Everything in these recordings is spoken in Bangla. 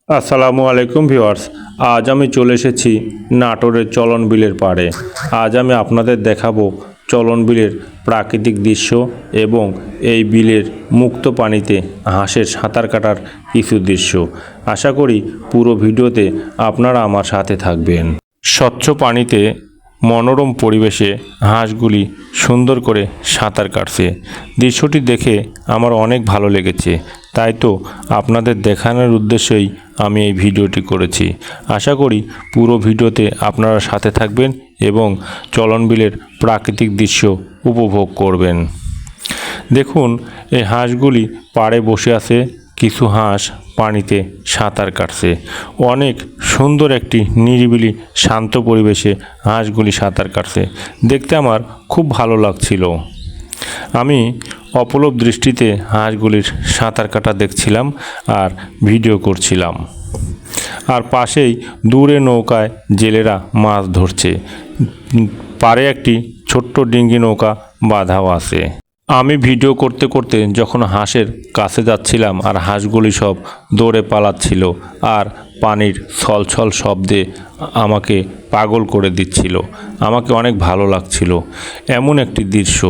আসসালামু আলাইকুম ভিউয়ার্স। আজ আমি চলে এসেছি নাটোরের চলন বিলের পাড়ে। আজ আমি আপনাদের দেখাবো চলন বিলের প্রাকৃতিক দৃশ্য এবং এই বিলের মুক্ত পানিতে হাঁসের সাঁতার কাটার কিছু দৃশ্য। আশা করি পুরো ভিডিওতে আপনারা আমার সাথে থাকবেন। স্বচ্ছ পানিতে মনোরম পরিবেশে হাঁসগুলি সুন্দর করে সাঁতার কাটছে। দৃশ্যটি দেখে আমার অনেক ভালো লেগেছে, তাই তো আপনাদের দেখানোর উদ্দেশ্যেই আমি এই ভিডিওটি করেছি। আশা করি পুরো ভিডিওতে আপনারা সাথে থাকবেন এবং চলন বিলের প্রাকৃতিক দৃশ্য উপভোগ করবেন। দেখুন, এই হাঁসগুলি পাড়ে বসে আছে, কিছু হাঁস পানিতে সাঁতার কাটছে। অনেক সুন্দর একটি নিরিবিলি শান্ত পরিবেশে হাঁসগুলি সাঁতার কাটছে। দেখতে আমার খুব ভালো লাগছিল। আমি অপলক দৃষ্টিতে হাঁসগুলির সাঁতার কাটা দেখছিলাম আর ভিডিও করছিলাম। আর পাশেই দূরে নৌকায় জেলেরা মাছ ধরছে। পাড়ে একটি ছোট্ট ডিঙ্গি নৌকা বাঁধাও আছে। আমি ভিডিও করতে করতে যখন হাঁসের কাছে যাচ্ছিলাম আর হাঁসগুলি সব দৌড়ে পালাচ্ছিল আর পানির ছলছল শব্দে আমাকে পাগল করে দিচ্ছিল। আমাকে অনেক ভালো লাগছিল এমন একটি দৃশ্য।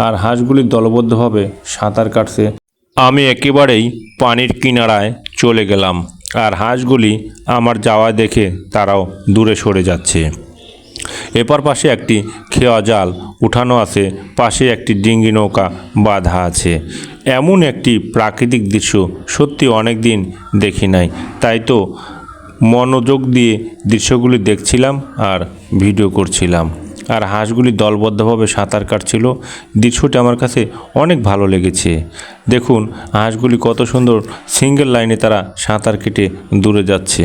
আর হাঁসগুলি দলবদ্ধভাবে সাঁতার কাটছে। আমি একেবারেই পানির কিনারায় চলে গেলাম আর হাঁসগুলি আমার যাওয়া দেখে তারাও দূরে সরে যাচ্ছে। এপার পাশে একটি খেয়া জাল উঠানো আছে, পাশে একটি ডিঙ্গি নৌকা বাঁধা আছে। এমন একটি প্রাকৃতিক দৃশ্য সত্যি অনেক দিন দেখি নাই, তাই তো মনোযোগ দিয়ে দৃশ্যগুলি দেখছিলাম আর ভিডিও করছিলাম। আর হাঁসগুলি দলবদ্ধভাবে সাঁতার কাটছিল। দৃশ্যটি আমার কাছে অনেক ভালো লেগেছে। দেখুন, হাঁসগুলি কত সুন্দর সিঙ্গেল লাইনে তারা সাঁতার কেটে দূরে যাচ্ছে।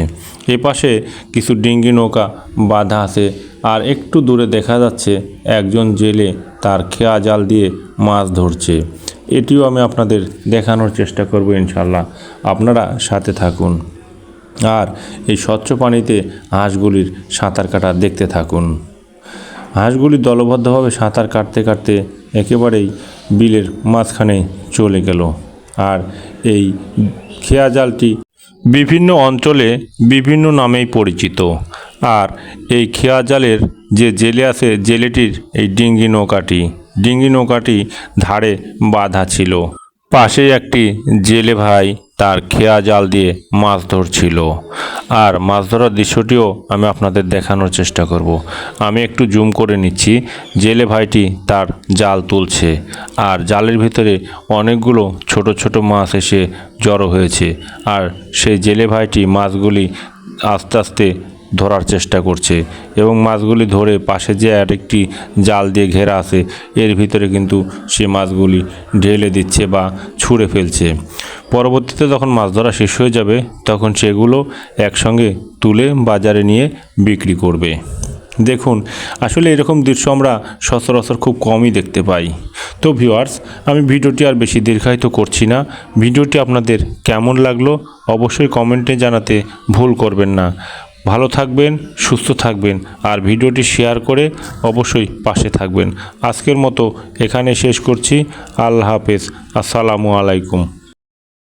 এপাশে কিছু ডিঙ্গি নৌকা বাঁধা আছে আর একটু দূরে দেখা যাচ্ছে একজন জেলে তার খেয়া জাল দিয়ে মাছ ধরছে। এটিও আমি আপনাদের দেখানোর চেষ্টা করব ইনশাল্লাহ। আপনারা সাথে থাকুন আর এই স্বচ্ছ পানিতে হাঁসগুলির সাঁতার কাটা দেখতে থাকুন। হাঁসগুলি দলবদ্ধভাবে সাঁতার কাটতে কাটতে একেবারেই বিলের মাঝখানে চলে গেল। আর এই খেয়া জালটি বিভিন্ন অঞ্চলে বিভিন্ন নামেই পরিচিত। আর এই খেয়া জালের যে জেলে আছে, জেলেটির এই ডিঙ্গি নৌকাটি ধারে বাঁধা ছিল। পাশে একটি জেলে ভাই তার খেয়া জাল দিয়ে মাছ ধরছিল। আর মাছ ধরার দৃশ্যটিও আমি আপনাদের দেখানোর চেষ্টা করব। আমি একটু জুম করে নিচ্ছি। জেলে ভাইটি তার জাল তুলছে আর জালের ভিতরে অনেকগুলো ছোট ছোট মাছ এসে জড়ো হয়েছে। আর সেই জেলে ভাইটি মাছগুলি আস্তে আস্তে ধরার চেষ্টা করছে এবং মাছগুলি ধরে পাশে যে আরেকটি জাল দিয়ে ঘেরা আছে এর ভিতরে কিন্তু সে মাছগুলি ঢেলে দিচ্ছে বা ছুঁড়ে ফেলছে। পরবর্তীতে যখন মাছ ধরা শেষ হয়ে যাবে তখন সেগুলো একসঙ্গে তুলে বাজারে নিয়ে বিক্রি করবে। দেখুন, আসলে এরকম দৃশ্য আমরা সচরাচর খুব কমই দেখতে পাই। তো ভিউয়ার্স, আমি ভিডিওটি আর বেশি দীর্ঘায়িত করছি না। ভিডিওটি আপনাদের কেমন লাগলো অবশ্যই কমেন্টে জানাতে ভুল করবেন না। ভালো থাকবেন, সুস্থ থাকবেন আর ভিডিওটি শেয়ার করে অবশ্যই পাশে থাকবেন। আজকের মতো এখানে শেষ করছি। আল্লাহ হাফেজ। আসসালামু আলাইকুম।